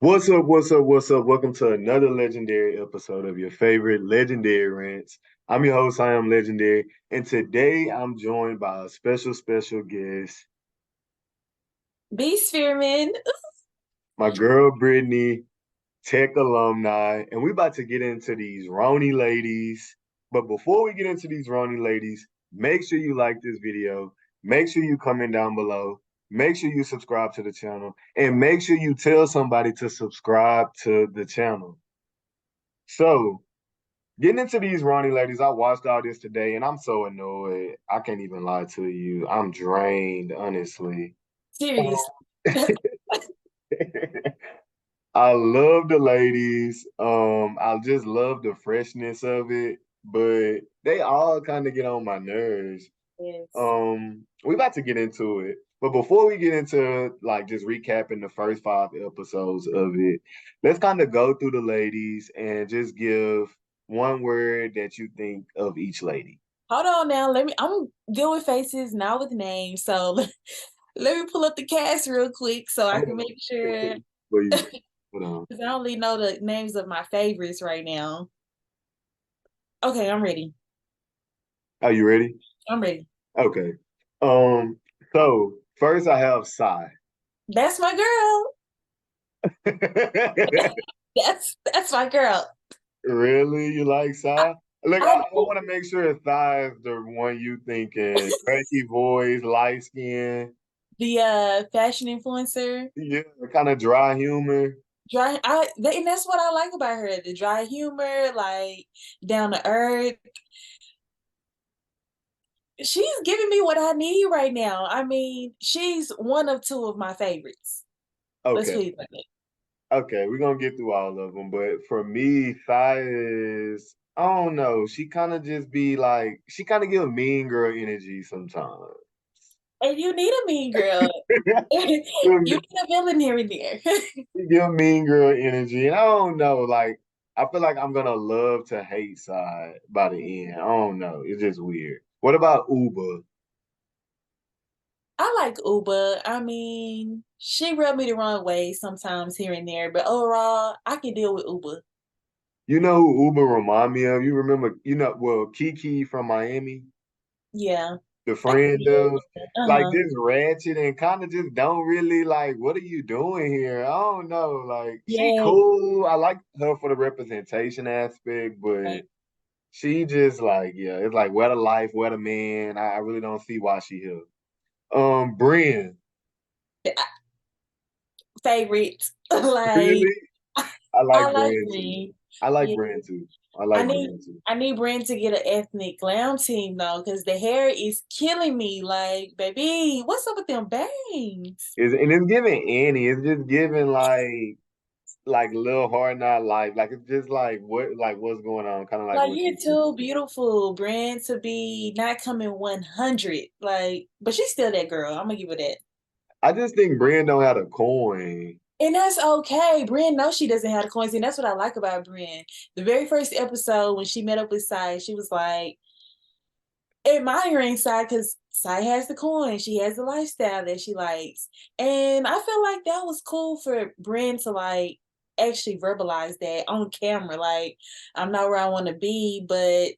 What's up? What's up? What's up? Welcome to another legendary episode of your favorite legendary rants. I'm your host, I am Legendary, and today I'm joined by a special guest, B Spearman. my girl Brittany, tech alumni, and we about to get into these RHONY ladies. But before we get into these RHONY ladies, make sure you like this video, make sure you comment down below, make sure you subscribe to the channel, and make sure you tell somebody to subscribe to the channel. So, getting into these RHONY ladies, I watched all this today and I'm so annoyed. I can't even lie to you. I'm drained, honestly. Serious. I love the ladies. I just love the freshness of it, but they all kind of get on my nerves. Yes. We about to get into it. But before we get into like just recapping the first 5 episodes of it, let's kind of go through the ladies and just give one word that you think of each lady. Hold on now. I'm good with faces, not with names. So let me pull up the cast real quick so I can make sure. Please, hold on. Because I only know the names of my favorites right now. Okay, I'm ready. Are you ready? I'm ready. Okay. Um, so first I have Sai. That's my girl. That's my girl. Really? You like Sai? Look, I I want to make sure Sai is the one you thinking. Cranky voice, light skin. the fashion influencer. Yeah, kind of dry humor. And that's what I like about her. The dry humor, like down to earth. She's giving me what I need right now. I mean, she's one of two of my favorites. Let's Okay. put it like that. Okay, we're gonna get through all of them. But for me, Thai is, I don't know. She kind of just be like, she kind of give mean girl energy sometimes. And you need a mean girl. You need a villain here and there. She give mean girl energy. And I don't know, like, I feel like I'm gonna love to hate side by the end. I don't know. It's just weird. What about Uber? I like Uba. I mean, she rubbed me the wrong way sometimes here and there, but overall, I can deal with Uba. You know who Uber remind me of? You remember, well, Kiki from Miami? Yeah. The friend of like Uh-huh. just ratchet and kind of just don't really like what are you doing here? I don't know. Like she Yeah. cool. I like her for the representation aspect, but she just like, yeah, it's like what a life, what a man. I really don't see why she here. Brian, Favorite. Like, really? I I like like Brian too. Bree. I like Yeah. Brian too. I I like need Brian too. I need Brent to get an ethnic glam team though, because the hair is killing me. Like, baby, what's up with them bangs? It's giving Annie. It's just giving like Lil Hard Not Life. Like it's just like what's going on? Kind of like Like, what you're you said. too beautiful, Brent, to be not coming 100. Like, but she's still that girl. I'm gonna give her that. I just think Brian don't have a coin. And that's okay. Brienne knows she doesn't have the coins, and that's what I like about Brienne. The very first episode when she met up with Sai, she was like admiring Sai because Sai has the coin. She has the lifestyle that she likes. And I feel like that was cool for Brienne to like actually verbalize that on camera. Like, I'm not where I want to be, but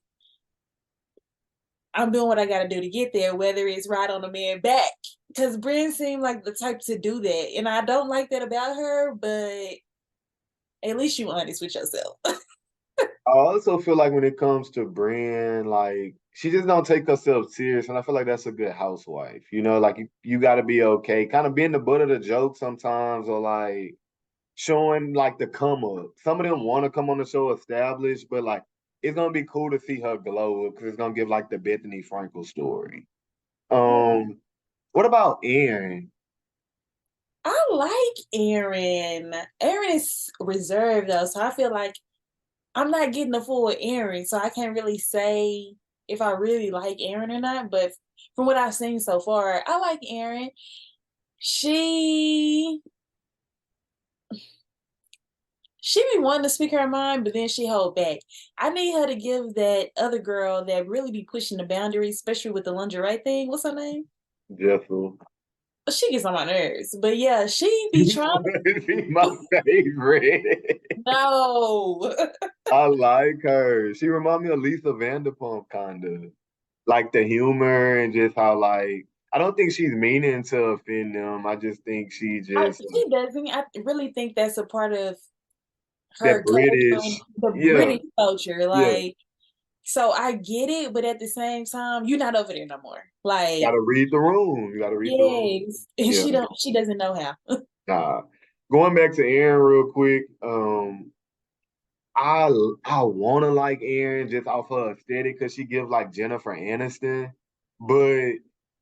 I'm doing what I gotta do to get there, whether it's ride on a man back. Because Brienne seemed like the type to do that. And I don't like that about her, but at least you honest with yourself. I also feel like when it comes to Brian, like she just don't take herself serious, and I feel like that's a good housewife. Like you got to be okay, kind of being the butt of the joke sometimes, or like showing like the come up. Some of them want to come on the show established, but like it's gonna be cool to see her glow up because it's gonna give like the Bethany Frankel story. What about Aaron? I like Aaron. Aaron is reserved though, so I feel like I'm not getting the full Aaron, so I can't really say if I really like Aaron or not. But from what I've seen so far, I like Aaron. She be wanting to speak her mind, but then she hold back. I need her to give that other girl that really be pushing the boundaries, especially with the lingerie thing. What's her name? Jessel. She gets on my nerves. But yeah, she be trying She's my favorite. no. I like her. She remind me of Lisa Vanderpump kinda. Like the humor and just how like I don't think she's meaning to offend them. I just think she just She doesn't. I really think that's a part of that her culture, British. the Yeah, British culture. yeah. Like, so I get it, but at the same time, you're not over there no more. Like, Gotta read the room. You gotta read the room. yes, and Yeah. she doesn't know how. Nah. Going back to Aaron real quick. I I wanna like Aaron just off her aesthetic because she gives like Jennifer Aniston, but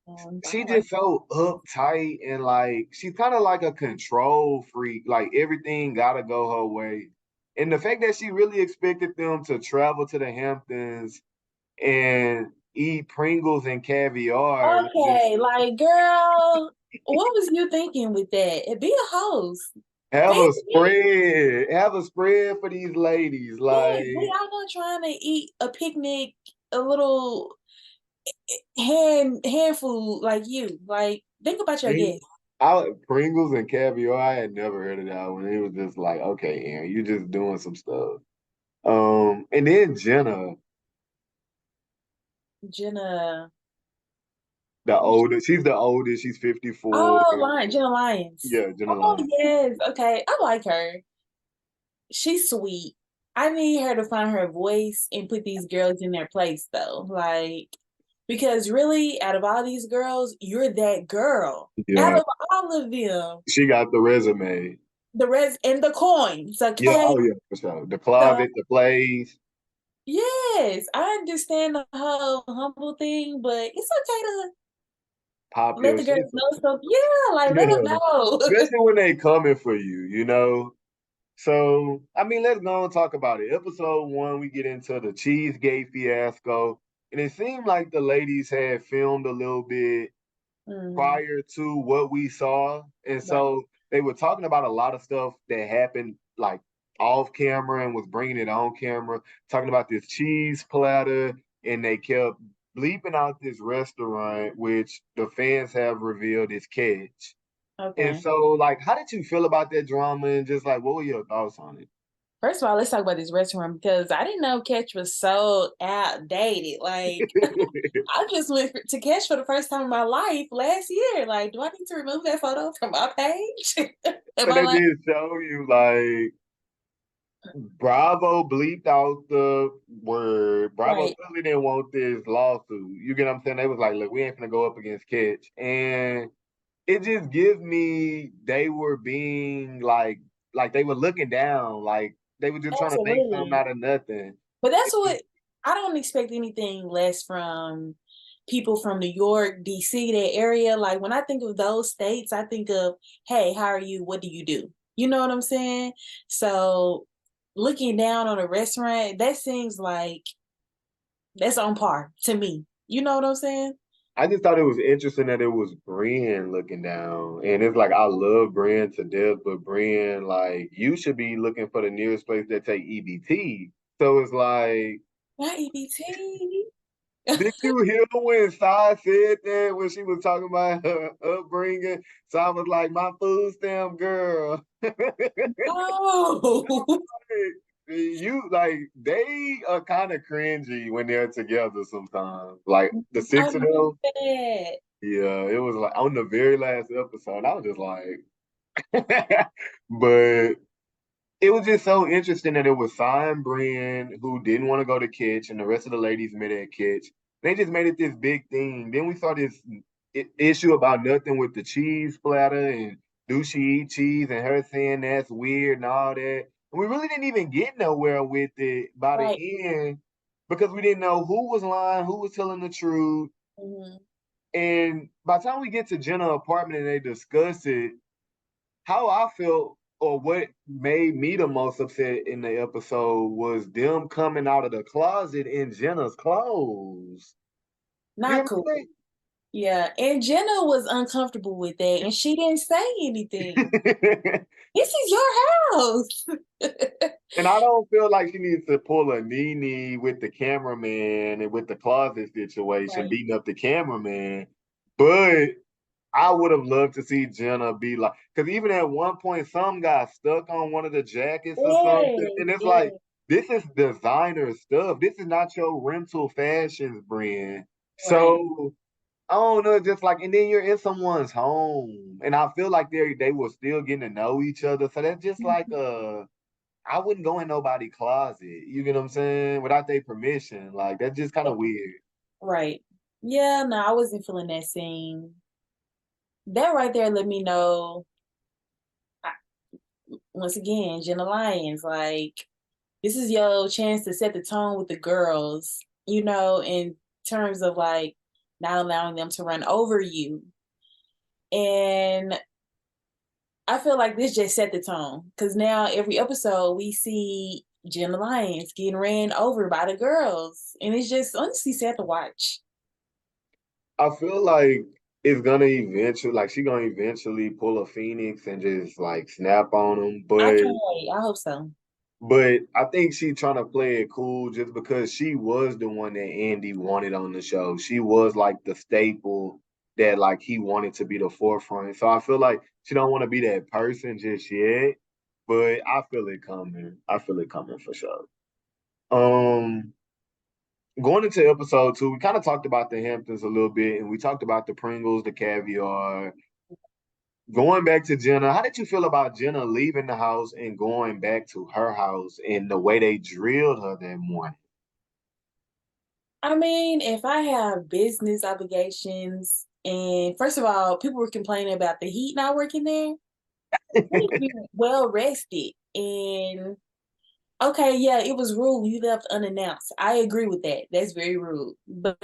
I she don't like just so uptight and like she's kind of like a control freak. Like everything gotta go her way. And the fact that she really expected them to travel to the Hamptons and eat Pringles and caviar was just okay, like, girl, what was you thinking with that? Be a host. have Feed a me. spread. Have a spread for these ladies. Yes, we Like all not trying to eat a picnic, a little hand food like you. Like, think about your Pring- guests. Pringles and caviar. I had never heard of that one. It was just like, okay, Aaron, you're just doing some stuff. And then Jenna, Jenna. the oldest, she's the oldest, she's 54. Oh, Jenna Lyons. Yeah, Jenna Oh, Lyons. yes. Okay. I like her. She's sweet. I need her to find her voice and put these girls in their place, though. Like, because really, out of all these girls, you're that girl. Out Yeah, of all of them, she got the resume. the rest and the coins, Yeah, okay? oh yeah, for sure. The So, closet, the plays, yes, I understand the whole humble thing, but it's okay to pop let your the shit. girls know something. Yeah, like, let them Yeah, know. especially when they coming for you, you know? So, I mean, let's go and talk about it. Episode 1, we get into the Cheesegate fiasco, and it seemed like the ladies had filmed a little bit Mm, prior to what we saw. And right. so they were talking about a lot of stuff that happened like off camera and was bringing it on camera, talking about this cheese platter. And they kept bleeping out this restaurant, which the fans have revealed is Catch. And Okay. so, like, how did you feel about that drama and just like, what were your thoughts on it? First of all, let's talk about this restaurant because I didn't know Catch was so outdated. Like, I just went to Catch for the first time in my life last year. Like, do I need to remove that photo from my page? Am But I they like, did show you like Bravo bleeped out the word. Bravo right? clearly didn't want this lawsuit. You get what I'm saying? They was like, look, we ain't gonna go up against Catch. And it just gives me they were being like they were looking down, like they were just trying to make something Absolutely. out of nothing. But that's what I don't expect anything less from people from New York, DC, that area. Like when I think of those states, I think of, hey, how are you? What do you do? You know what I'm saying? So looking down on a restaurant, that seems like that's on par to me. You know what I'm saying? I just thought it was interesting that it was Brian looking down. And it's like I love Brian to death, but Brian, like, you should be looking for the nearest place that take EBT. So it's like Not EBT. did you hear when Sai said that when she was talking about her upbringing? Sai was like, my food stamp girl. Oh, You like they are kind of cringy when they're together sometimes. Like the I six of knew them. that. Yeah, it was like on the very last episode. I was just like, but it was just so interesting that it was Sai and Brian who didn't want to go to Kitsch, and the rest of the ladies met at Kitsch. They just made it this big thing. Then we saw this issue about nothing with the cheese platter, and do she eat cheese, and her saying that's weird and all that. And we really didn't even get nowhere with it by Right. the end because we didn't know who was lying, who was telling the truth. Mm-hmm. And by the time we get to Jenna's apartment and they discuss it, how I felt or what made me the most upset in the episode was them coming out of the closet in Jenna's clothes. You Not cool. remember Yeah, and Jenna was uncomfortable with that, and she didn't say anything. that? This is your house. And I don't feel like she needs to pull a Nene with the cameraman and with the closet situation, Right. beating up the cameraman. But I would have loved to see Jenna be like, because even at one point, some got stuck on one of the jackets or something. Yes, And it's like, yes, this is designer stuff. This is not your rental fashions brand. right. So I don't know, just like, and then you're in someone's home. And I feel like they were still getting to know each other. So that's just like I wouldn't go in nobody's closet. You get what I'm saying? Without their permission. Like that's just kind of weird. Right. Yeah, no, I wasn't feeling that scene. That right there let me know, once again, Jenna Lyons, like, this is your chance to set the tone with the girls, in terms of like not allowing them to run over you. And I feel like this just set the tone because now every episode we see Jenna Lyons getting ran over by the girls. And it's just honestly sad to watch. I feel like it's gonna eventually, like she gonna eventually pull a phoenix and just like snap on them. I But can't wait. I hope so. I think she trying to play it cool just because she was the one that Andy wanted on the show. She was like the staple that like he wanted to be the forefront. So I feel like she don't want to be that person just yet. But I feel it coming. I feel it coming for sure. Um, Going into episode 2, we kind of talked about the Hamptons a little bit, and we talked about the Pringles, the caviar. Going back to Jenna, how did you feel about Jenna leaving the house and going back to her house and the way they drilled her that morning? I mean, if I have business obligations, and first of all, people were complaining about the heat not working there, they need to be well rested. And okay, yeah, it was rude. You left unannounced. I agree with that. That's very rude. But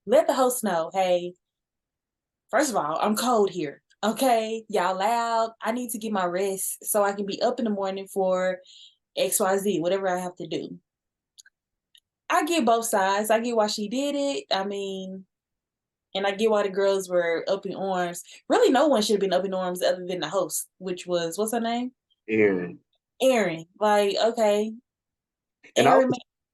let the host know, hey, first of all, I'm cold here. Okay, y'all loud. I need to get my rest so I can be up in the morning for XYZ, whatever I have to do. I get both sides. I get why she did it. I mean, and I get why the girls were up in arms. Really, no one should have been up in arms other than the host, which was, what's her name? Aaron. Erin. Like, okay, And Erin.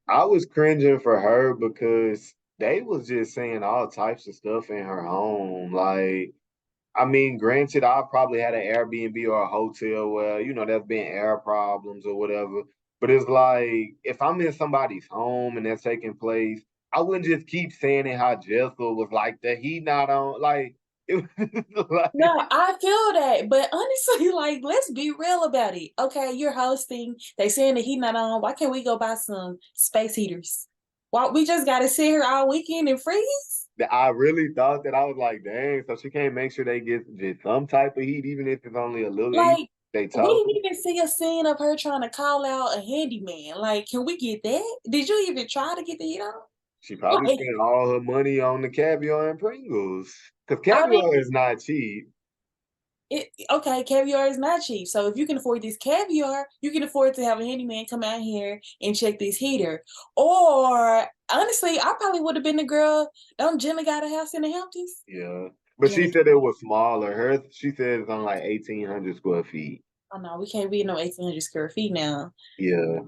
I was cringing for her because they was just saying all types of stuff in her home. Like, I mean, granted, I probably had an Airbnb or a hotel where, there's been air problems or whatever. But it's like, if I'm in somebody's home and that's taking place, I wouldn't just keep saying it how Jessel was like the heat not on. Like, it was No, like, I feel that, but honestly, like, let's be real about it. Okay, you're hosting. They saying the heat not on. Why can't we go buy some space heaters? Why we just gotta sit here all weekend and freeze? I really thought that I was like, dang, so she can't make sure they get just some type of heat, even if it's only a little heat. Like, They we talk. didn't even see a scene of her trying to call out a handyman. Like, can we get that? Did you even try to get the heat on? She probably Like, spent all her money on the caviar and Pringles. Because I mean, caviar is not cheap. okay, caviar is not cheap. So if you can afford this caviar, you can afford to have a handyman come out here and check this heater. Or honestly, I probably would have been the girl. Jenna got a house in the Hamptons. Yeah. But she Jenna, said it was smaller. She said it's on like 1,800 square feet. oh no, we can't be in no 1,800 square feet now. Yeah.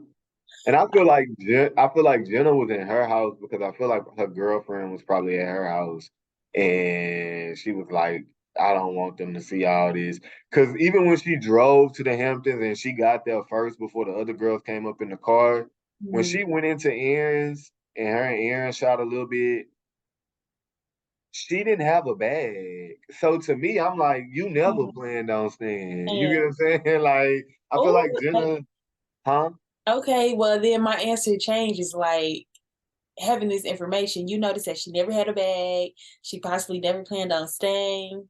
And I feel like Jenna was in her house because I feel like her girlfriend was probably at her house and she was like, I don't want them to see all this. Because even when she drove to the Hamptons and she got there first before the other girls came up in the car, when Mhm. she went into Aaron's and her and Aaron shot a little bit, she didn't have a bag. So to me, I'm like, you never Mhm. planned on staying. You get And what I'm saying? Like, I feel oh, like Jenna, huh? okay. Well, then my answer changes. Like, having this information, you notice that she never had a bag. She possibly never planned on staying.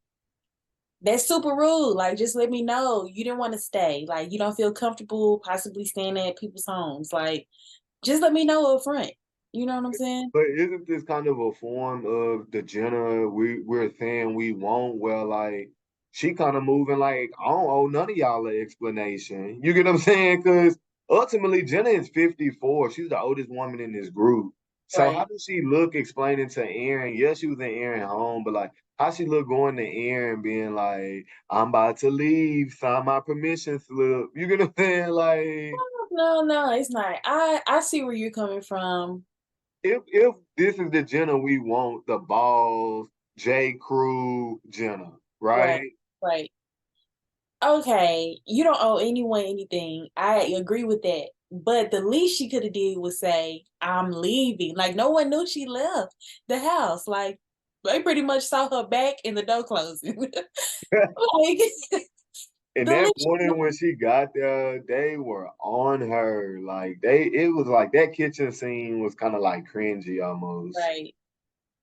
That's super rude. Like, just let me know you didn't want to stay. Like, you don't feel comfortable possibly staying at people's homes. Like, just let me know up front. You know what I'm saying? But isn't this kind of a form of the Jenna we're saying we want? Well, like she kind of moving like I don't owe none of y'all an explanation. You get what I'm saying? Because ultimately, Jenna is 54. She's the oldest woman in this group. So how Right. does she look explaining to Aaron? Yes, she was in Aaron home, but like how she look going to Aaron being like, I'm about to leave, sign my permission slip. You get what I'm saying? Like No, no, it's not. I see where you're coming from. if this is the Jenna we want, the balls, J. Crew Jenna, Right. right? Right. Okay, you don't owe anyone anything. I agree with that. But the least she could have did was say, "I'm leaving." Like no one knew she left the house. Like they pretty much saw her back in the door closing. Like And the that least, morning when she got there, they were on her. Like it was like that kitchen scene was kind of like cringy almost. right?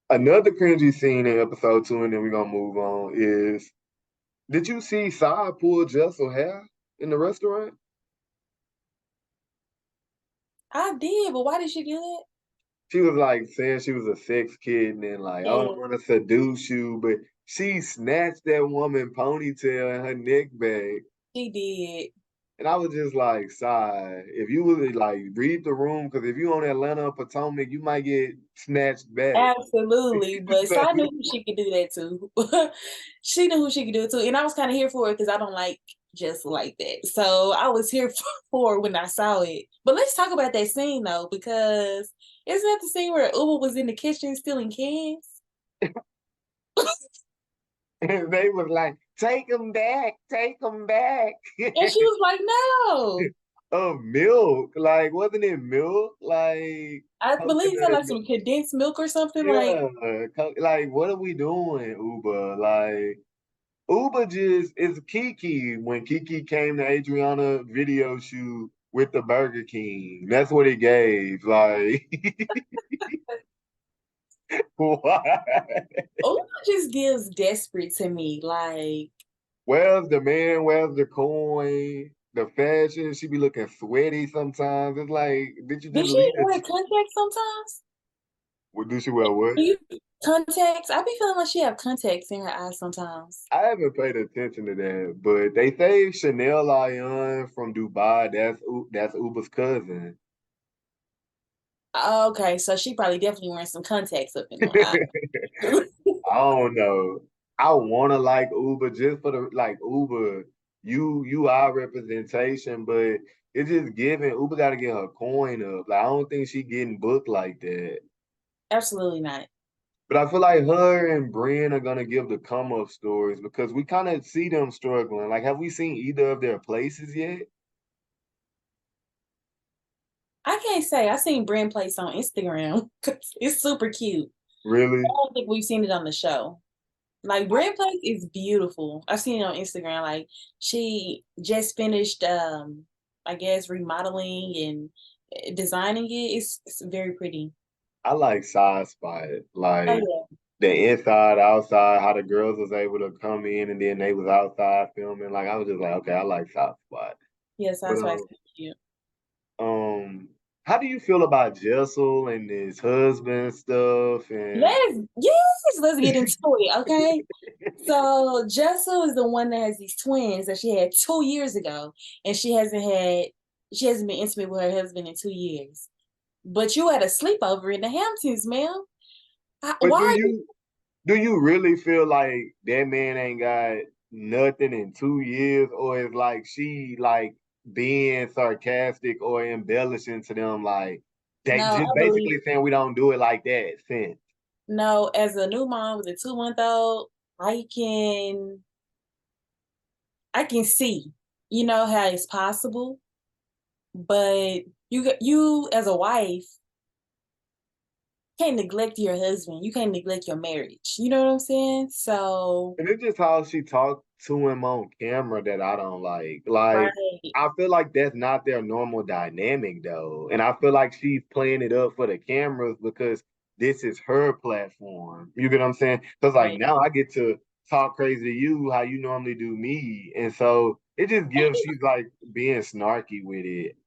Another cringy scene in episode 2, and then we're gonna move on, is did you see Sai pull Jessel hair in the restaurant? I did, but why did she do that? She was like saying she was a sex kid and then like, I don't Yeah, want to seduce you, but she snatched that woman ponytail and her neck back. she did. And I was just like, sigh, if you would like read the room, because if you on Atlanta or Potomac, you might get snatched back. Absolutely, but So, I knew who she could do that to. She knew who she could do it to, and I was kind of here for it because I don't like just like that. So I was here for it when I saw it. But let's talk about that scene though, because isn't that the scene where Uber was in the kitchen stealing cans? and they was like, take them back. And she was like, "No." Of milk, like wasn't it milk? Like I believe that coconut like some condensed milk or something. Like, yeah, like what are we doing, Uber? Like Uber just is Kiki when Kiki came to Adriana video shoot with the Burger King. That's what it gave. Like why? Uber just gives desperate to me. Like, Where's the man? Where's the coin? The fashion, she be looking sweaty sometimes. It's like, did you does just she leave wear it? contacts sometimes? Well, do she wear what? Do you contacts? I be feeling like she have contacts in her eyes sometimes. I haven't paid attention to that, but they say Chanel Lyon from Dubai. That's Uber's cousin. Okay, so she probably definitely wearing some contacts up in her eye. I don't know. I wanna like Uber just for the like Uber. You are representation, but it's just giving Uber got to get her coin up. Like I don't think she getting booked like that. Absolutely not. But I feel like her and Brian are gonna give the come up stories because we kind of see them struggling. Like, have we seen either of their places yet? I can't say. I seen Brand Place on Instagram. It's super cute. I Really? don't think we've seen it on the show. Like Brand Place is beautiful. I've seen it on Instagram. Like she just finished I guess remodeling and designing it. It's very pretty. I like side spot, Oh like yeah. the inside, outside, how the girls was able to come in and then they was outside filming. Like I was just like, okay, I like side spot. Yes, But that's why it's cute. how do you feel about Jessel and his husband stuff? And Let's get into it, okay? So Jessel is the one that has these twins that she had 2 years ago, and she hasn't been intimate with her husband in 2 years. But you had a sleepover in the Hamptons, ma'am. but Why? do you really feel like that man ain't got nothing in 2 years, or is like she like being sarcastic or embellishing to them, like they No, just I believe basically saying we don't do it like that since. no. As a new mom with a 2-month old, I can I can see, how it's possible, but you as a wife can't neglect your husband. You can't neglect your marriage. You know what I'm saying? So, And it's just how she talked to him on camera that I don't like. Like, right, I feel like that's not their normal dynamic though. And I feel like she's playing it up for the cameras because this is her platform. You get what I'm saying? Because like right. now I get to talk crazy to you how you normally do me. And so it just gives she's like being snarky with it.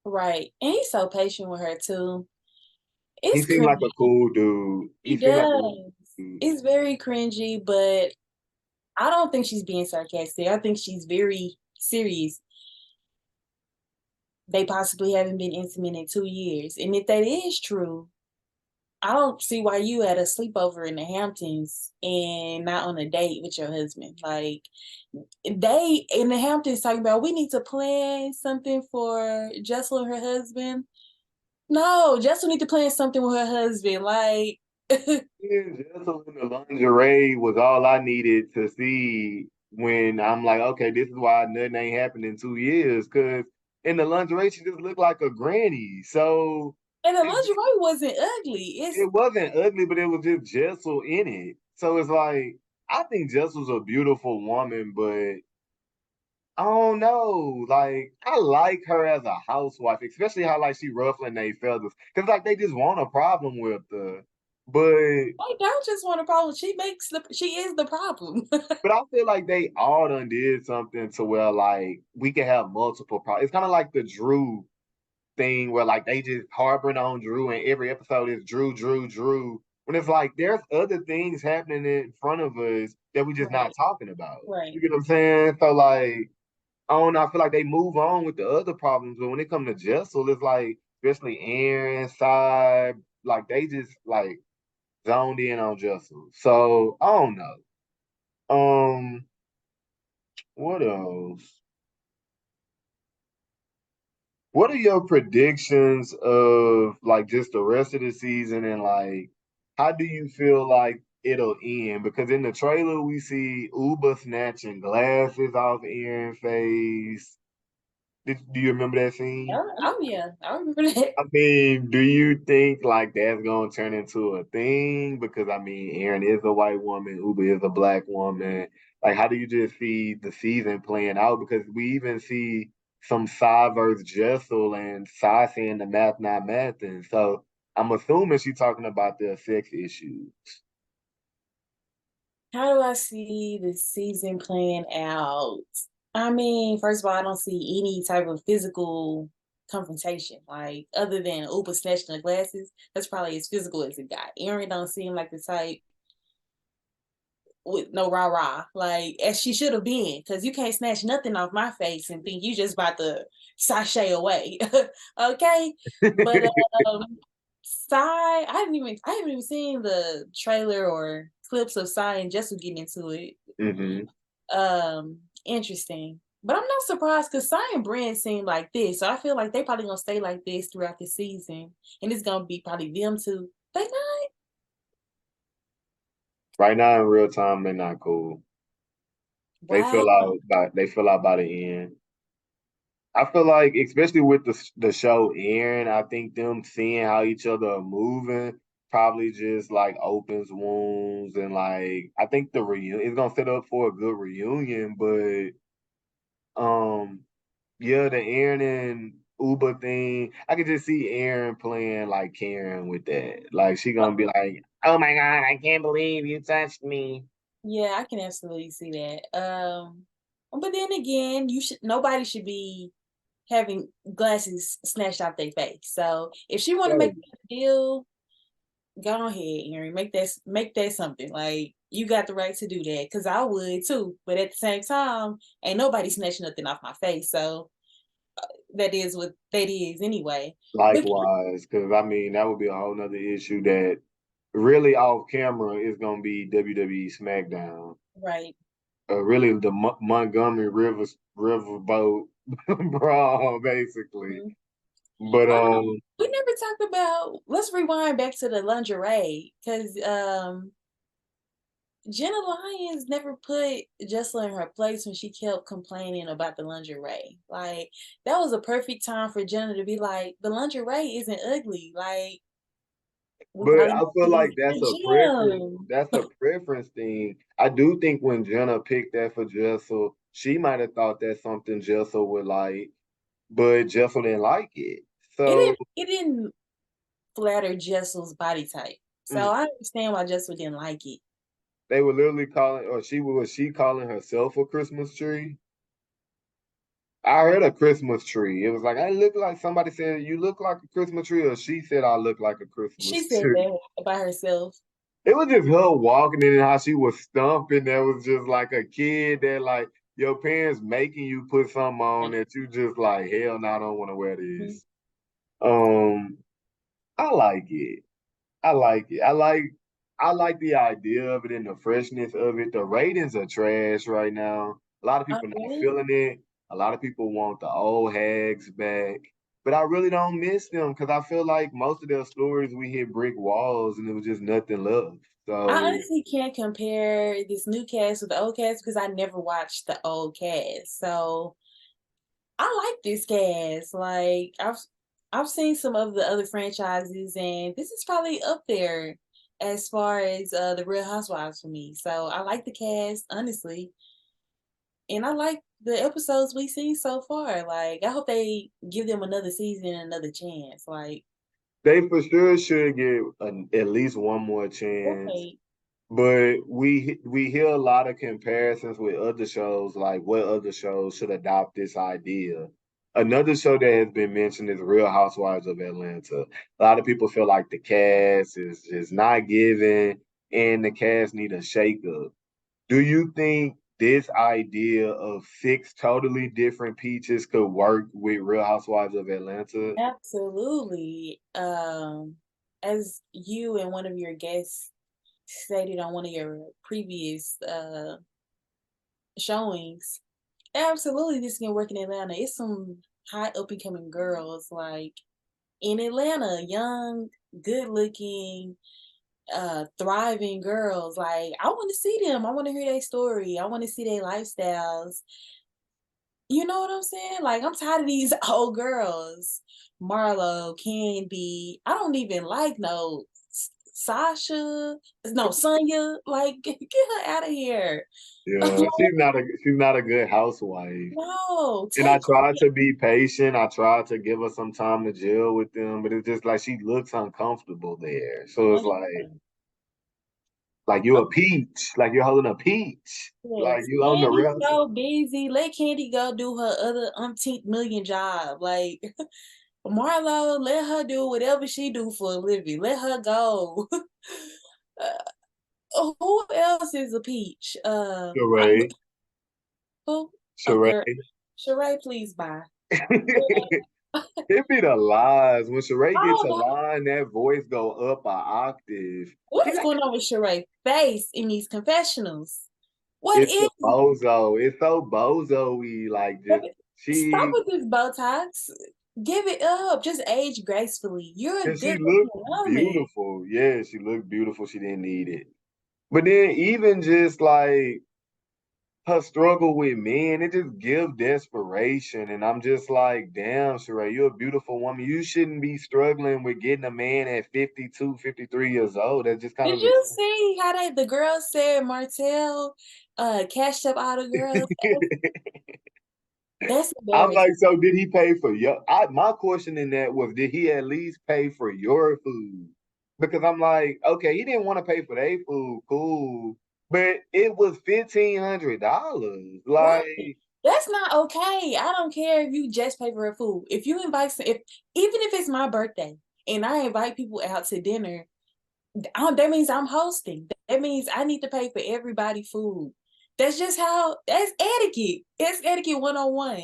Right. And he's so patient with her too. He It's seemed like a cringy. cool dude. He He seemed like a cool does. dude. It's very cringy, but I don't think she's being sarcastic. I think she's very serious. They possibly haven't been intimate in 2 years. And if that is true, I don't see why you at a sleepover in the Hamptons and not on a date with your husband. Like they in the Hamptons talking about we need to plan something for Jessel and her husband. No, Jessel need to plan something with her husband. Like Yeah, Jessel in the lingerie was all I needed to see when I'm like, okay, this is why nothing ain't happened in 2 years. Cause in the lingerie, she just looked like a granny. So and the it, lingerie wasn't ugly. It's it wasn't ugly, but it was just Jessel in it. So it's like, I think Jessel's a beautiful woman, but I don't know. Like, I like her as a housewife, especially how like she ruffling their feathers. Cause like they just want a problem with her. But I don't just want a problem. She is the problem. But I feel like they all done did something to where like we can have multiple problems. It's kind of like the Drew thing where like they just harboring on Drew and every episode is Drew, Drew, Drew. When it's like there's other things happening in front of us that we just not Right, talking about. right. You get what I'm saying? So like I don't know, I feel like they move on with the other problems, but when it comes to Jessel, it's like especially Aaron, side, like they just like zoned in on Jessel. So I don't know. What else? What are your predictions of like just the rest of the season and like how do you feel like it'll end? Because in the trailer we see Uba snatching glasses off Aaron's face. Do you remember that scene? Oh yeah, I remember that. I mean, do you think like that's gonna turn into a thing? Because I mean, Erin is a white woman, Uber is a black woman. Like, how do you just see the season playing out? Because we even see some Sai versus Jessel and Sai saying the math not math, and so I'm assuming she's talking about their sex issues. How do I see the season playing out? I mean, first of all, I don't see any type of physical confrontation. Like other than Uber snatching the glasses, that's probably as physical as it got. Aaron don't seem like the type with no rah rah, like as she should have been, because you can't snatch nothing off my face and think you just about to sashay away. Okay, but I haven't even seen the trailer or clips of Sai and Jessel getting into it. Hmm. Interesting. But I'm not surprised because Sai and Brand seem like this. So I feel like they probably gonna stay like this throughout the season. And it's gonna be probably them two. They not. Right now in real time, they're not cool. They feel Wow. out by the end. I feel like, especially with the show Aaron, I think them seeing how each other are moving probably just like opens wounds and like I think the reunion is gonna set up for a good reunion, but um yeah, the Aaron and Uber thing, I could just see Aaron playing like Karen with that. Like she gonna be like, "Oh my God, I can't believe you touched me." Yeah, I can absolutely see that. But then again, nobody should be having glasses snatched out their face. So if she want to make Right. that deal, go ahead, Aaron. Make that something. Like you got the right to do that. Cause I would too. But at the same time, ain't nobody snatching nothing off my face. So that is what that is anyway. But Likewise, because I mean that would be a whole nother issue that really off camera is gonna be WWE SmackDown. right. Really the Montgomery Riverboat brawl, basically. Mhm. But We never talked about. Let's rewind back to the lingerie because Jenna Lyons never put Jessel in her place when she kept complaining about the lingerie. Like that was a perfect time for Jenna to be like, the lingerie isn't ugly. Like we but probably I need feel to like use that's the a preference. gym. That's a preference thing. I do think when Jenna picked that for Jessel, she might have thought that's something Jessel would like, but Jessel didn't like it. It So didn't. It didn't flatter Jessel's body type. So mm, I understand why Jessel didn't like it. They were literally calling, or she calling herself a Christmas tree? I heard a Christmas tree. It was like, I look like somebody said, you look like a Christmas tree, or she said, I look like a She Christmas said tree. that by herself. It was just her walking in and how she was stumping. That was just like a kid that, like, your parents making you put something on that you just like, hell no, I don't want to wear Mhm. this. Um, I like it. I like it. I like the idea of it and the freshness of it. The ratings are trash right now. A lot of Oh, people not really? feeling it. A lot of people want the old hags back. But I really don't miss them because I feel like most of their stories we hit brick walls and it was just nothing left. I So honestly can't compare this new cast with the old cast because I never watched the old cast. So I like this cast. Like I've seen some of the other franchises, and this is probably up there as far as the Real Housewives for me. So I like the cast, honestly, and I like the episodes we've seen so far. Like I hope they give them another season, another chance. Like, they for sure should get at least one more chance. okay, But we hear a lot of comparisons with other shows, like what other shows should adopt this idea. Another show that has been mentioned is Real Housewives of Atlanta. A lot of people feel like the cast is not giving, and the cast need a shakeup. Do you think this idea of six totally different peaches could work with Real Housewives of Atlanta? absolutely. As you and one of your guests stated on one of your previous showings, absolutely this can work in Atlanta. It's some high up and coming girls like in Atlanta, young, good looking, thriving girls. Like I want to see them. I want to hear their story. I want to see their lifestyles. You know what I'm saying? Like I'm tired of these old girls. Marlo, Candy. I don't even like no Sasha. No, Sonya. Like get her out of here. Yeah, she's not a good housewife. No, And I take tried to be patient. I tried to give her some time to gel with them, but it's just like she looks uncomfortable there. So it's like you're a peach, like you're holding a peach, like Yes, you on the Candy's real. so busy. Let Candy go do her other umpteenth million job. Like Marlo, let her do whatever she do for a living. Let her go. Who else is a peach? Sheree, Who? A Sheree. girl. Sheree, please bye. It be the lies. When Sheree gets a Oh, line, that voice go up an octave. what She is like, going on with Sheree face in these confessionals? What it's is the bozo. It's so bozo-y. Like just Stop she with this Botox. Give it up. Just age gracefully. You're a and she good looked looking woman. beautiful. Yeah, she looked beautiful. She didn't need it. But then even just like her struggle with men, it just gives desperation. And I'm just like, damn, Sheree, you're a beautiful woman. You shouldn't be struggling with getting a man at 52, 53 years old. That's just kind Did of you see how the girls said Martell cashed up all the girls? That's I'm embarrassing. like, so did he pay for your my question in that was did he at least pay for your food? Because I'm like, okay, he didn't want to pay for their food, cool. But it was $1,500. Right. Like, That's not okay. I don't care if you just pay for her food. If you invite if even if it's my birthday and I invite people out to dinner, that means I'm hosting. That means I need to pay for everybody food. That's just how that's etiquette. It's etiquette 101.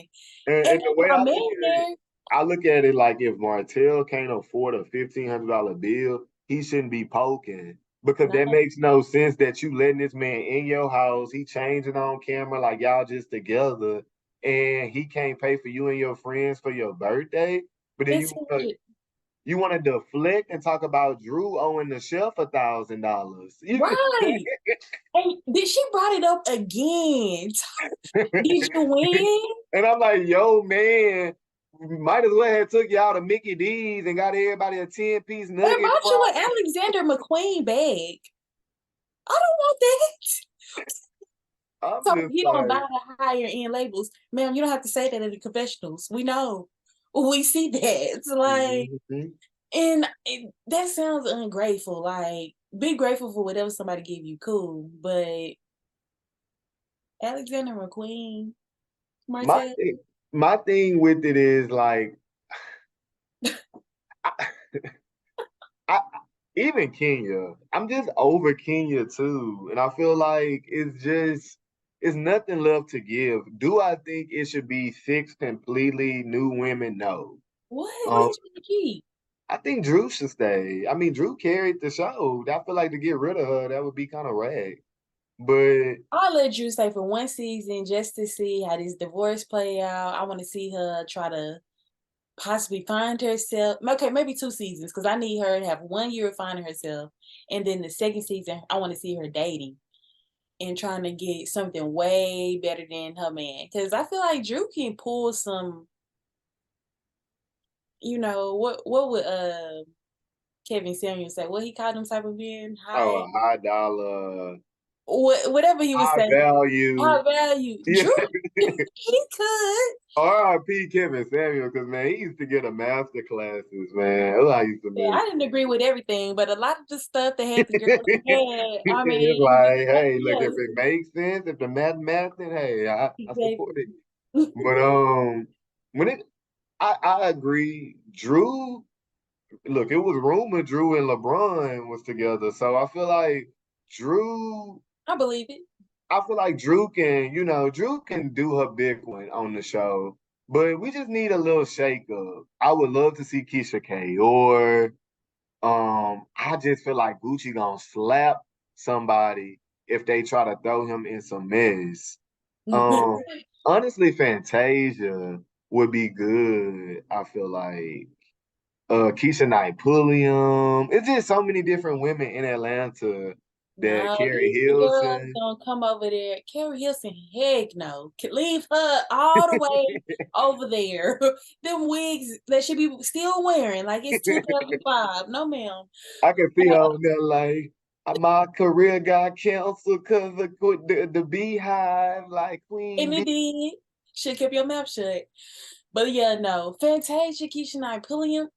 And and the way if I'm in there, I look at it like if Martell can't afford a $1,500 bill, he shouldn't be poking because that no, makes no sense that you letting this man in your house. He changing on camera like y'all just together, and he can't pay for you and your friends for your birthday. But then listen, you want to deflect and talk about Drew owing the chef $1,000. You right. And did she brought it up again? Did you win? and I'm like, yo, man, might as well have took y'all to Mickey D's and got everybody a 10-piece What nugget about you fry. an Alexander McQueen bag? I don't want that. I'm So just he don't buy like, the higher end labels. Ma'am, you don't have to say that in the confessionals. We know. We see that. Like, mhm. and that sounds ungrateful. Like, be grateful for whatever somebody give you, cool. But Alexander McQueen, My Martell, thing, my thing with it is like, I, I even Kenya. I'm just over Kenya too, and I feel like it's nothing left to give. Do I think it should be six completely new women? No. what? What Um, you trying to keep? I think Drew should stay. I mean, Drew carried the show. I feel like to get rid of her, that would be kind of rag. But I'll let Drew stay for one season just to see how this divorce play out. I want to see her try to possibly find herself. Okay, maybe 2 seasons because I need her to have 1 year of finding herself, and then the second season I want to see her dating and trying to get something way better than her man. Because I feel like Drew can pull some. What would Kevin Samuels say? What he called him type of being oh, high, a high dollar, whatever he was high saying. value. High value. Yeah. Drew, he could. R.I.P. Kevin Samuel, because man, he used to get a master classes, man. Oh, I used to Yeah, I miss. didn't agree with everything, but a lot of the stuff that had the girls mad, I It's mean, like, hey, look, if yes, it makes sense, if the mathematics, then hey, I support it. exactly. But when it, I agree. Drew, look, it was rumored Drew and LeBron was together, so I feel like Drew. I believe it. I feel like Drew can, Drew can do her big one on the show, but we just need a little shake up. I would love to see Keisha K, or I just feel like Gucci gonna slap somebody if they try to throw him in some mess. Um, Honestly, Fantasia would be good. I feel like Keisha Knight Pulliam. It's just so many different women in Atlanta that No, Carrie these the girls Hilson. gonna come over there. Carrie Hilson, heck no. Leave her all the way over there. Them wigs that she be still wearing, like it's 2005. No, ma'am. I can see her on there like my career got canceled because of the beehive, like And Queen it Bee. did. Should keep your mouth shut. But yeah, no. Fantasia, Keisha Knight Pulliam,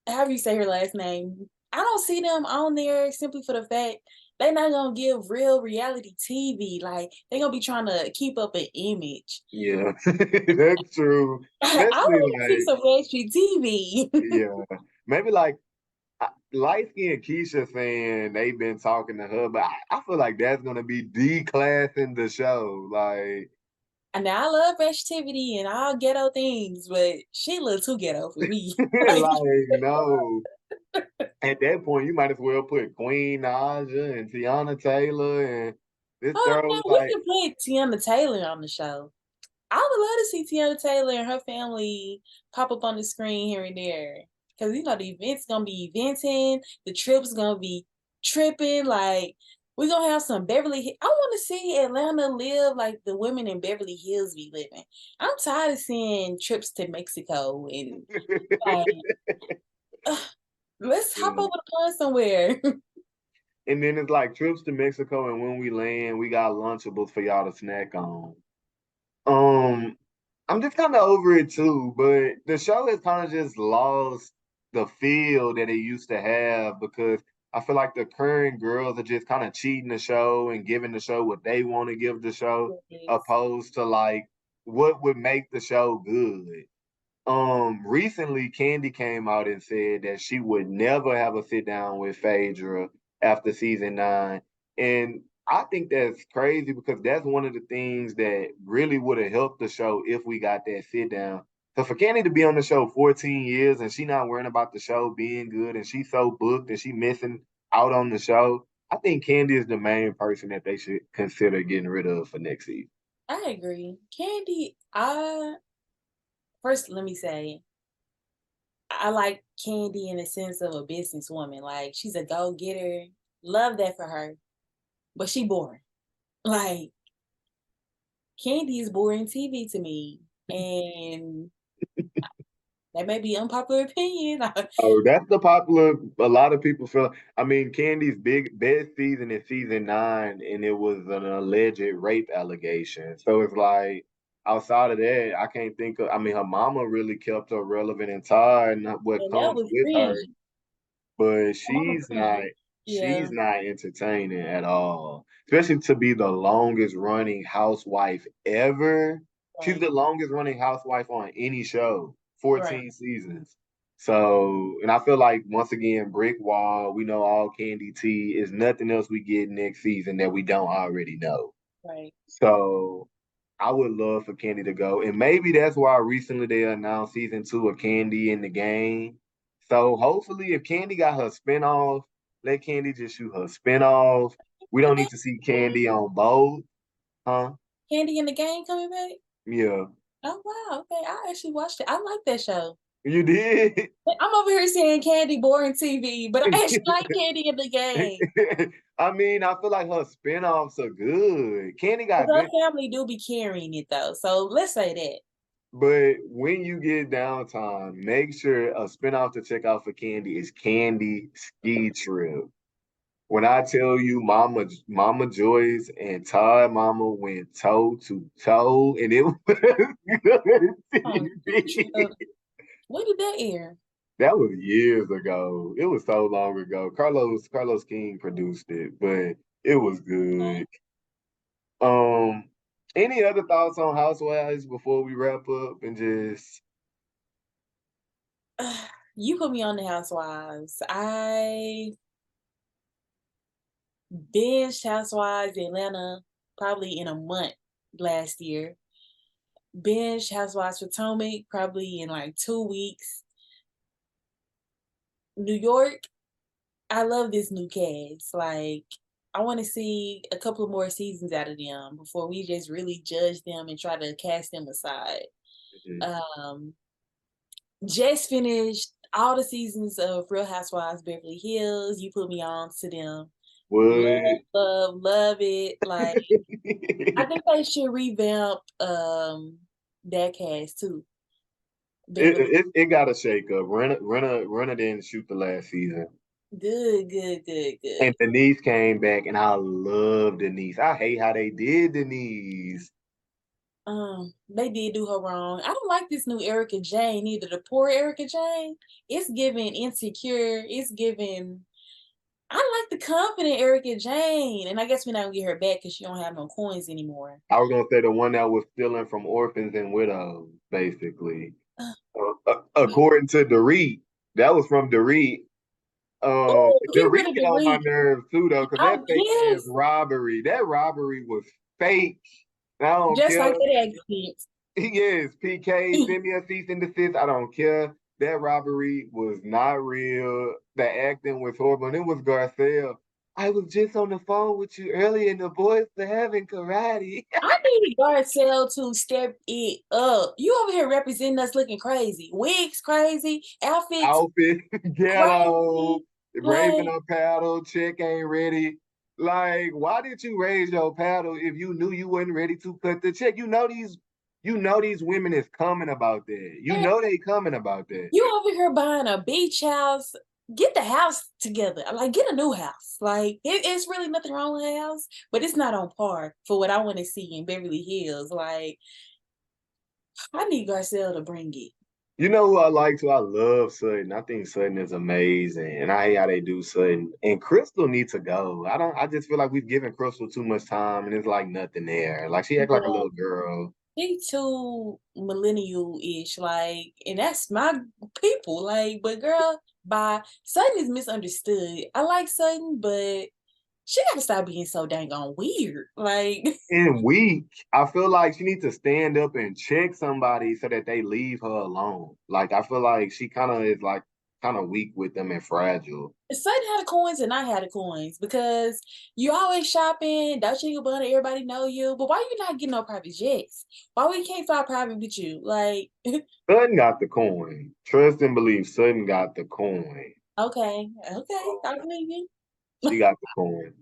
however you say her last name, I don't see them on there simply for the fact they're not gonna give real reality TV. Like they're gonna be trying to keep up an image. Yeah, that's true. I Especially want to see like, some reality TV. yeah, maybe like light skinned Keisha saying they've been talking to her, but I feel like that's gonna be declassing the show. Like, And now I love activity and all ghetto things, but she a little too ghetto for me. Like, like no. At that point, you might as well put Queen Naja and Tiana Taylor and this oh girl no, was we like, can put Tiana Taylor on the show. I would love to see Tiana Taylor and her family pop up on the screen here and there. Cause the event's gonna be eventing, the trip's gonna be tripping. Like we're gonna have some I want to see Atlanta live like the women in Beverly Hills be living. I'm tired of seeing trips to Mexico and like, ugh, let's hop yeah. over the pond somewhere. And then it's like trips to Mexico, and when we land, we got Lunchables for y'all to snack on. Um, I'm just kind of over it too, but the show has kind of just lost the feel that it used to have because I feel like the current girls are just kind of cheating the show and giving the show what they want to give the show, Yes. opposed to like what would make the show good. Recently Candy came out and said that she would never have a sit down with Phaedra after season 9. And I think that's crazy because that's one of the things that really would have helped the show if we got that sit down. So for Candy to be on the show 14 years and she not worrying about the show being good and she's so booked and she missing out on the show, I think Candy is the main person that they should consider getting rid of for next season. I agree. Candy, I first let me say I like Candy in the sense of a businesswoman. Like she's a go getter. Love that for her. But she boring. Like Candy is boring TV to me. And that may be unpopular opinion. Oh, that's the popular. A lot of people feel. I mean, Candy's best season is season 9, and it was an alleged rape allegation. So it's like outside of that, I can't think of. I mean, her mama really kept her relevant and tied, and what And that comes was with her, cringy. but Mama she's not. cringy. she's not entertaining at all. Especially to be the longest running housewife ever. She's the longest running housewife on any show, 14 seasons. So, and I feel like once again, brick wall, we know all candy tea is nothing else we get next season that we don't already know. Right. So I would love for Candy to go. And maybe that's why recently they announced season 2 of Candy in the Game. So hopefully if Candy got her spinoff, let Candy just shoot her spinoff. We don't need to see Candy on both. Huh? Candy in the Game coming back? Yeah. Oh wow, okay. I actually watched it. I like that show. You did? I'm over here saying Candy boring TV, but I actually like Candy in the Game. I mean, I feel like her spinoffs are good. Candy got her good. family do be carrying it though, so let's say that. But when you get downtime, make sure a spinoff to check out for Candy is Candy Ski Trip. When I tell you Mama Joyce and Todd Mama went toe to toe, and it was good TV. When did that air? That was years ago. It was so long ago. Carlos King produced it, but it was good. Any other thoughts on Housewives before we wrap up and just you put me on the Housewives. I binged Housewives Atlanta probably in a month last year. Binged Housewives Potomac probably in like 2 weeks. New York, I love this new cast. Like, I want to see a couple of more seasons out of them before we just really judge them and try to cast them aside. Just finished all the seasons of Real Housewives Beverly Hills. You put me on to them. Love it. Like, I think they should revamp that cast too. It got a shake up. Renna didn't shoot the last season. Good. And Denise came back, and I love Denise. I hate how they did Denise. They did do her wrong. I don't like this new Erica Jane either. The poor Erica Jane. It's giving insecure. It's giving. I like the confident Erica Jane, and I guess we're not gonna get her back because she don't have no coins anymore. I was gonna say the one that was stealing from orphans and widows, basically. According to Dorit, that was from Dorit. Dorit get on my nerves too, though, because that fake ass robbery. That robbery was fake. I don't just care. Like that accent. Yes, PK, send me a cease and desist. I don't care. That robbery was not real. The acting was horrible. And it was Garcelle. I was just on the phone with you earlier and the boys are having karate. I need Garcelle to step it up. You over here representing us looking crazy. Wigs crazy. Outfits ghetto. Raising a paddle. Chick ain't ready. Like, why did you raise your paddle if you knew you wasn't ready to cut the check? You know these women is coming about that. You know they coming about that. You over here buying a beach house. Get the house together. Like, get a new house. Like, it's really nothing wrong with a house, but it's not on par for what I want to see in Beverly Hills. Like, I need Garcelle to bring it. You know who I like too? I love Sutton. I think Sutton is amazing. And I hate how they do Sutton. And Crystal needs to go. I just feel like we've given Crystal too much time and it's like nothing there. Like she act like a little girl. She too millennial-ish, like, and that's my people. Like, but girl, Sutton is misunderstood. I like Sutton, but she gotta stop being so dang on weird. Like, and weak. I feel like she needs to stand up and check somebody so that they leave her alone. Like I feel like she kind of is like kind of weak with them and fragile. Sutton had the coins and I had the coins because you always shopping, Dolce & Gabbana, everybody know you. But why you not getting no private jets? Why we can't fly private with you? Like, Sutton got the coin. Trust and believe Sutton got the coin. Okay, I believe you. She got the coin.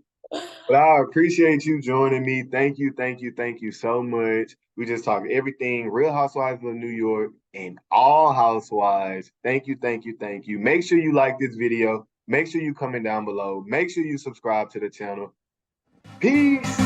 But I appreciate you joining me. Thank you so much. We just talked everything Real Housewives of New York and all housewives. Thank you. Make sure you like this video. Make sure you comment down below. Make sure you subscribe to the channel. Peace.